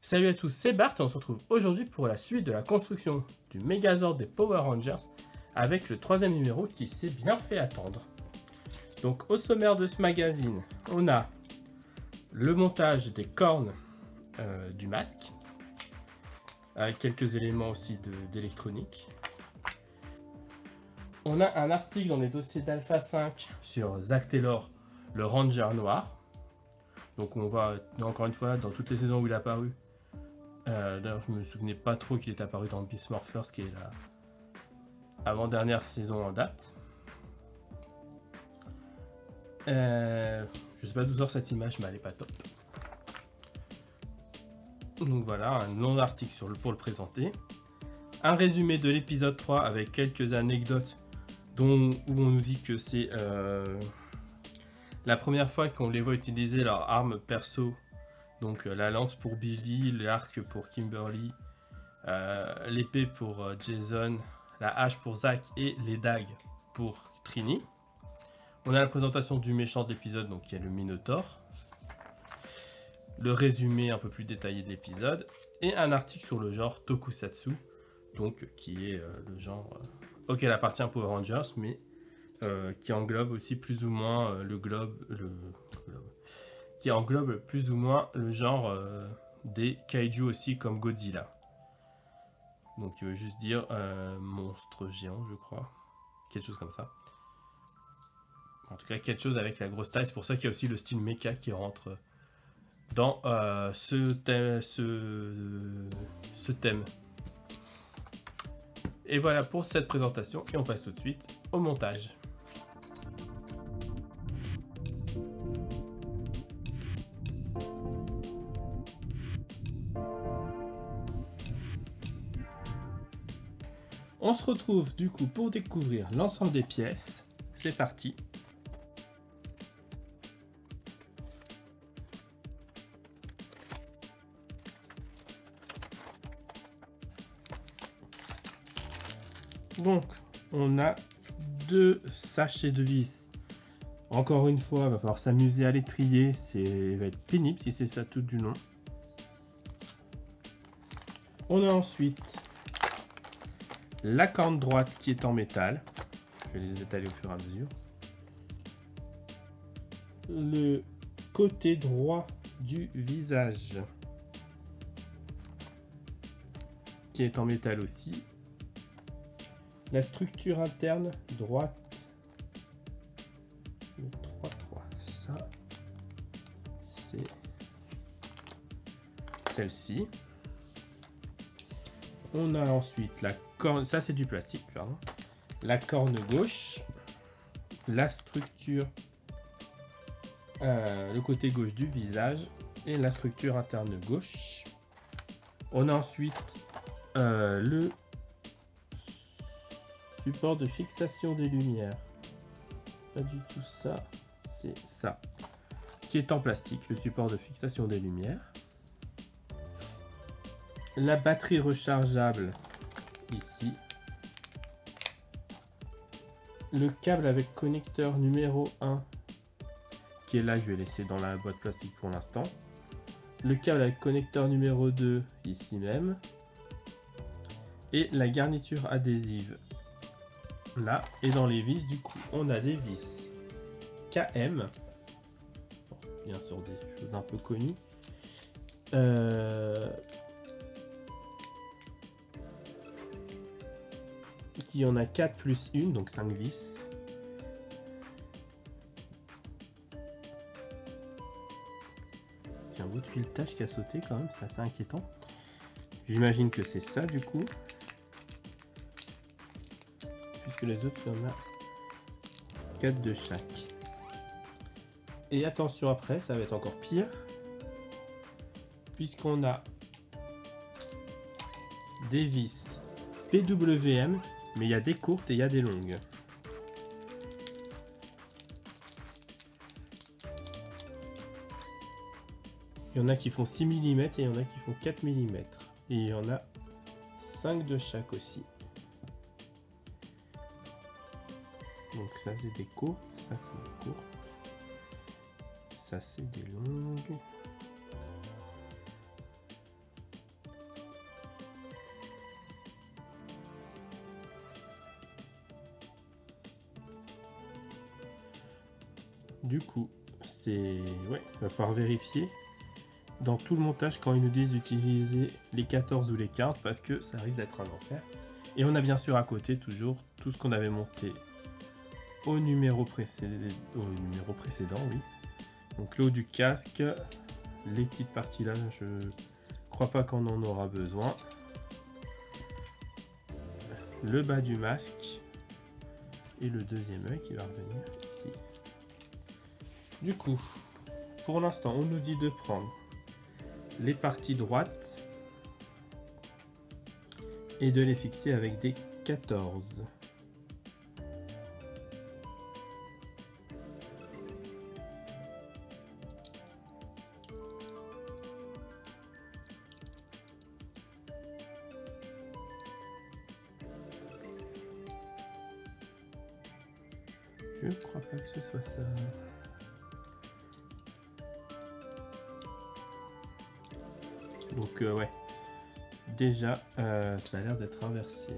Salut à tous, c'est Bart et on se retrouve aujourd'hui pour la suite de la construction du Megazord des Power Rangers avec le troisième numéro qui s'est bien fait attendre. Donc au sommaire de ce magazine, on a le montage des cornes du masque avec quelques éléments aussi d'électronique. On a un article dans les dossiers d'Alpha 5 sur Zack Taylor, le Ranger noir. Donc on voit encore une fois dans toutes les saisons où il est apparu. D'ailleurs, je me souvenais pas trop qu'il est apparu dans Beast Morphers, qui est la avant-dernière saison en date. Je sais pas d'où sort cette image, mais elle est pas top. Donc voilà, un long article pour le présenter. Un résumé de l'épisode 3 avec quelques anecdotes où on nous dit que c'est la première fois qu'on les voit utiliser leur arme perso. Donc la lance pour Billy, l'arc pour Kimberly, l'épée pour Jason, la hache pour Zack et les dagues pour Trini. On a la présentation du méchant de l'épisode, donc qui est le Minotaur. Le résumé un peu plus détaillé de l'épisode. Et un article sur le genre Tokusatsu, donc qui est le genre auquel appartient Power Rangers, mais qui englobe aussi plus ou moins qui englobe plus ou moins le genre des kaiju aussi comme Godzilla. Donc il veut juste dire monstre géant, je crois. Quelque chose comme ça. En tout cas, quelque chose avec la grosse taille. C'est pour ça qu'il y a aussi le style mecha qui rentre dans ce thème. Et voilà pour cette présentation. Et on passe tout de suite au montage. On se retrouve du coup pour découvrir l'ensemble des pièces. C'est parti. Donc, on a 2 sachets de vis. Encore une fois, il va falloir s'amuser à les trier. Ça va être pénible si c'est ça tout du long. On a ensuite la corne droite qui est en métal. Je vais les étaler au fur et à mesure. Le côté droit du visage qui est en métal aussi. La structure interne droite. Le 3-3. Ça, c'est celle-ci. On a ensuite la corne. Ça, c'est du plastique, pardon. La corne gauche. La structure. Le côté gauche du visage. Et la structure interne gauche. On a ensuite le support de fixation des lumières. Pas du tout ça. C'est ça. Qui est en plastique. Le support de fixation des lumières. La batterie rechargeable ici. Le câble avec connecteur numéro 1 qui est là, je vais laisser dans la boîte plastique pour l'instant. Le câble avec connecteur numéro 2 ici même. Et la garniture adhésive là. Et dans les vis, du coup, on a des vis KM. Bon, bien sûr, des choses un peu connues. Il y en a 4 plus 1, donc 5 vis. J'ai un bout de filetage qui a sauté quand même, c'est assez inquiétant. J'imagine que c'est ça du coup. Puisque les autres, il y en a 4 de chaque. Et attention après, ça va être encore pire. Puisqu'on a des vis PWM. Mais il y a des courtes et il y a des longues. Il y en a qui font 6 mm et il y en a qui font 4 mm. Et il y en a 5 de chaque aussi. Donc ça c'est des courtes, ça c'est des courtes. Ça c'est des longues. Du coup, c'est... Ouais, il va falloir vérifier dans tout le montage quand ils nous disent d'utiliser les 14 ou les 15 parce que ça risque d'être un enfer. Et on a bien sûr à côté toujours tout ce qu'on avait monté au numéro précédent, oui. Donc le haut du casque, les petites parties là, je crois pas qu'on en aura besoin. Le bas du masque et le deuxième œil qui va revenir ici. Du coup, pour l'instant, on nous dit de prendre les parties droites et de les fixer avec des 14. Je crois pas que ce soit ça. Donc ouais, déjà ça a l'air d'être inversé.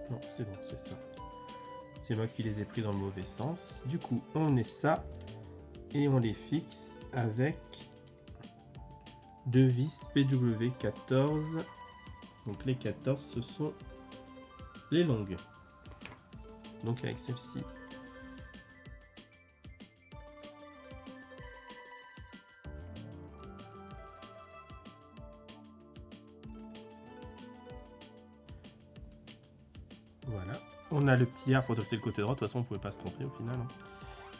Non, c'est bon, c'est ça. C'est moi qui les ai pris dans le mauvais sens. Du coup, on met ça et on les fixe avec deux vis PW14. Donc les 14, ce sont les longues. Donc avec celle-ci. Voilà. On a le petit R pour fixer le côté droit. De toute façon, on ne pouvait pas se tromper au final. Hein.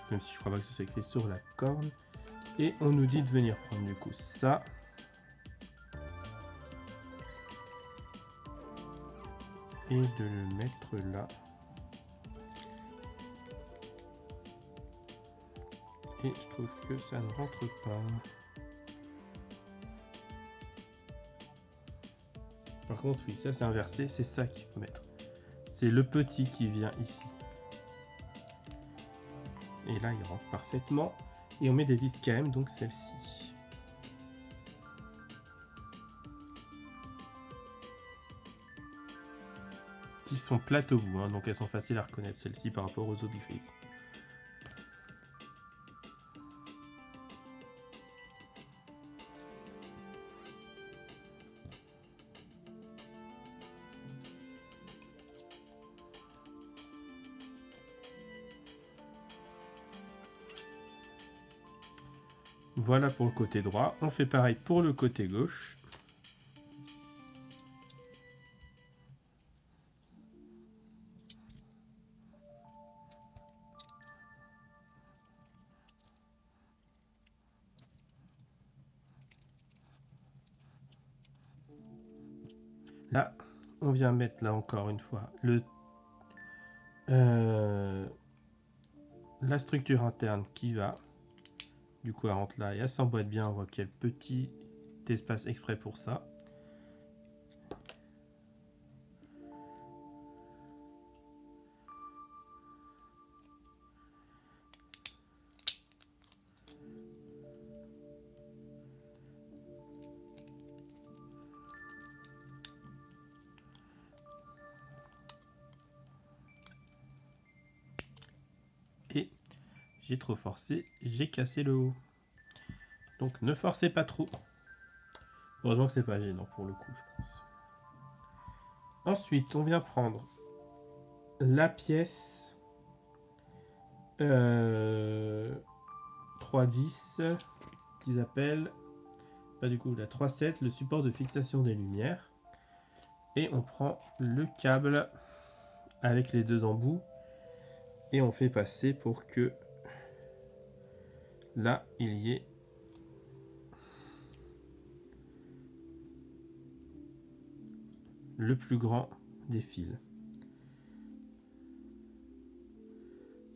Même si je crois pas que ce soit écrit sur la corne. Et on nous dit de venir prendre du coup ça. Et de le mettre là. Et je trouve que ça ne rentre pas. Par contre, oui, ça c'est inversé, c'est ça qu'il faut mettre. C'est le petit qui vient ici. Et là, il rentre parfaitement. Et on met des vis KM, donc celle-ci. Qui sont plates au bout, hein, donc elles sont faciles à reconnaître, celles-ci par rapport aux autres grises. Voilà pour le côté droit. On fait pareil pour le côté gauche. Là, on vient mettre là encore une fois la structure interne qui va. Du coup, elle rentre là et elle s'emboîte bien. On voit qu'il y a le petit espace exprès pour ça. Et j'ai trop forcé, j'ai cassé le haut. Donc ne forcez pas trop. Heureusement que c'est pas gênant pour le coup, je pense. Ensuite, on vient prendre la pièce 310 qu'ils appellent, pas du coup la 3.7, le support de fixation des lumières. Et on prend le câble avec les deux embouts et on fait passer pour que là il y ait le plus grand des fils.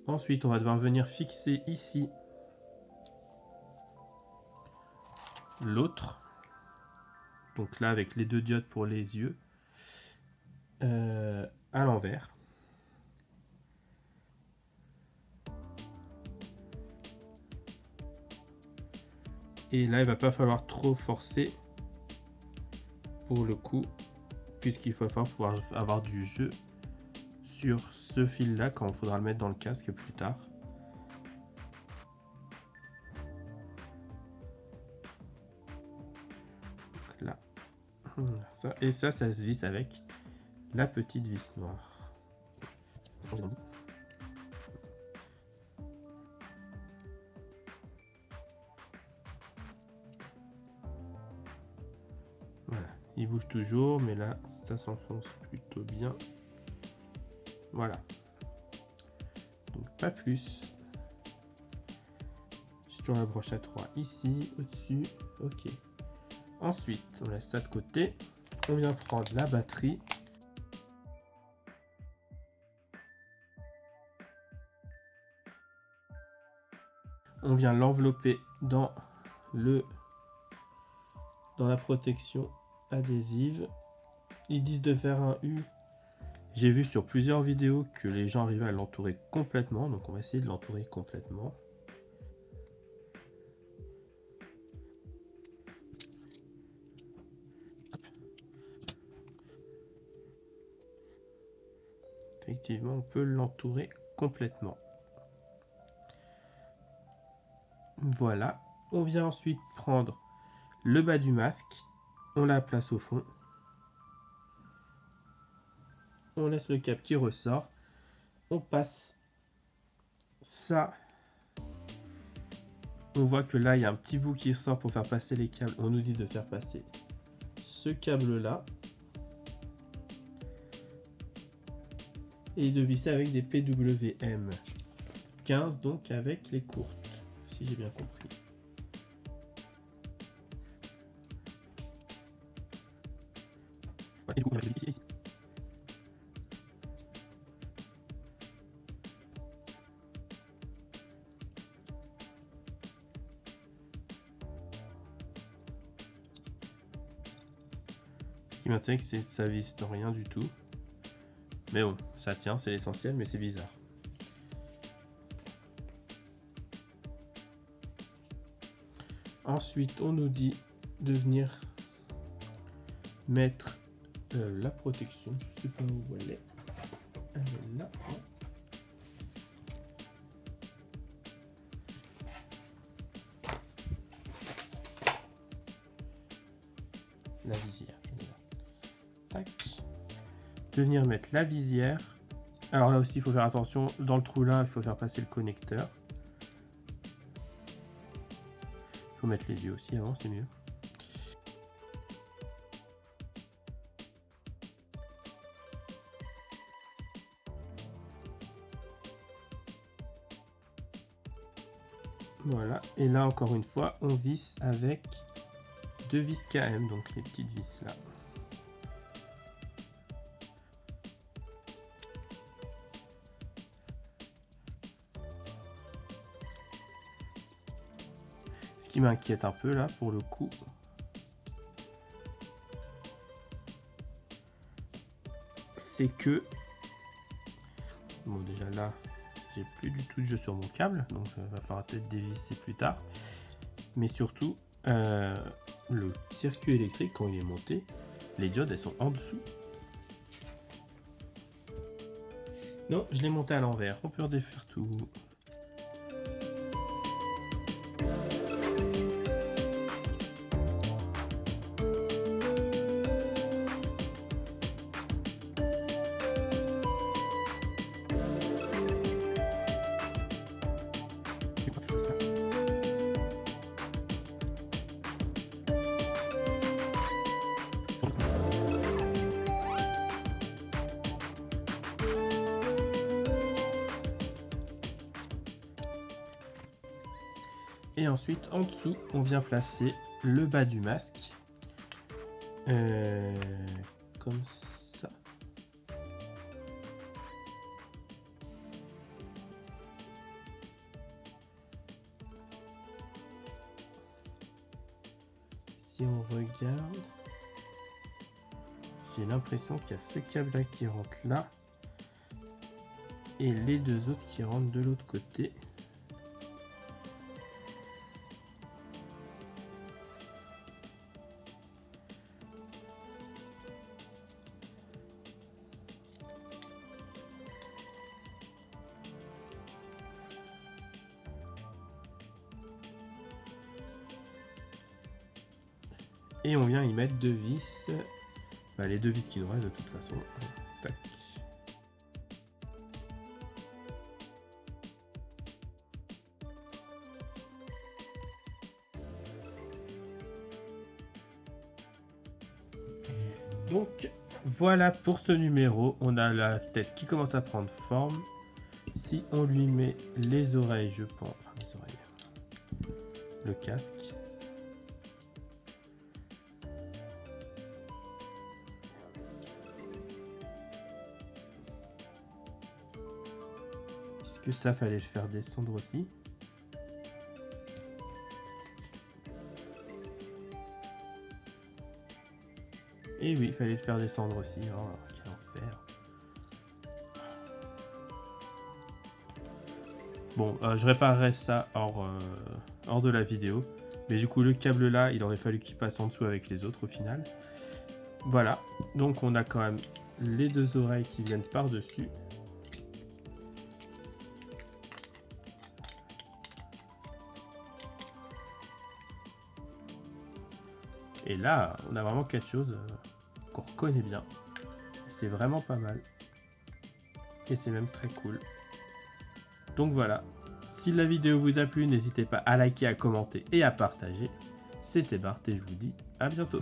Ensuite, on va devoir venir fixer ici l'autre. Donc là, avec les deux diodes pour les yeux, à l'envers. Et là, il va pas falloir trop forcer pour le coup, puisqu'il va falloir pouvoir avoir du jeu sur ce fil là quand il faudra le mettre dans le casque plus tard. Donc là, ça, et ça se visse avec la petite vis noire. Voilà, il bouge toujours, mais là, ça s'enfonce plutôt bien. Voilà. Donc pas plus. J'ai toujours la broche à 3 ici, au-dessus. Ok. Ensuite, on laisse ça de côté. On vient prendre la batterie. On vient l'envelopper dans la protection adhésive. Ils disent de faire un U. J'ai vu sur plusieurs vidéos que les gens arrivaient à l'entourer complètement, donc on va essayer de l'entourer complètement. Effectivement, on peut l'entourer complètement. Voilà. On vient ensuite prendre le bas du masque. On la place au fond. On laisse le câble qui ressort. On passe ça. On voit que là, il y a un petit bout qui ressort pour faire passer les câbles. On nous dit de faire passer ce câble-là. Et de visser avec des PWM 15, donc avec les courtes, si j'ai bien compris. Et du coup, on va visser ici. Ce qui m'intéresse, c'est que ça visse dans rien du tout. Mais bon, ça tient, c'est l'essentiel, mais c'est bizarre. Ensuite, on nous dit de venir mettre la protection. Je sais pas où elle est. Elle est là. La visière. Tac. De venir mettre la visière. Alors là aussi, il faut faire attention. Dans le trou là, il faut faire passer le connecteur. Il faut mettre les yeux aussi avant, c'est mieux. Voilà. Et là, encore une fois, on visse avec deux vis KM, donc les petites vis là. Ce qui m'inquiète un peu là pour le coup, c'est que bon, déjà là j'ai plus du tout de jeu sur mon câble, donc il va falloir peut-être dévisser plus tard, mais surtout le circuit électrique, quand il est monté, les diodes elles sont en dessous. Non, je l'ai monté à l'envers, on peut redéfaire tout. Et ensuite, en dessous, on vient placer le bas du masque. Comme ça. Si on regarde, j'ai l'impression qu'il y a ce câble-là qui rentre là. Et les deux autres qui rentrent de l'autre côté. Et on vient y mettre 2 vis. Bah, les 2 vis qui nous restent de toute façon. Tac. Donc voilà pour ce numéro. On a la tête qui commence à prendre forme. Si on lui met les oreilles, je pense, enfin les oreilles, le casque. Est-ce que ça fallait le faire descendre aussi? Et oui, il fallait le faire descendre aussi. Oh, quel enfer. Bon, je réparerai ça hors de la vidéo. Mais du coup, le câble là, il aurait fallu qu'il passe en dessous avec les autres au final. Voilà. Donc, on a quand même les 2 oreilles qui viennent par-dessus. Et là, on a vraiment quelque chose qu'on reconnaît bien. C'est vraiment pas mal. Et c'est même très cool. Donc voilà. Si la vidéo vous a plu, n'hésitez pas à liker, à commenter et à partager. C'était Bart et je vous dis à bientôt.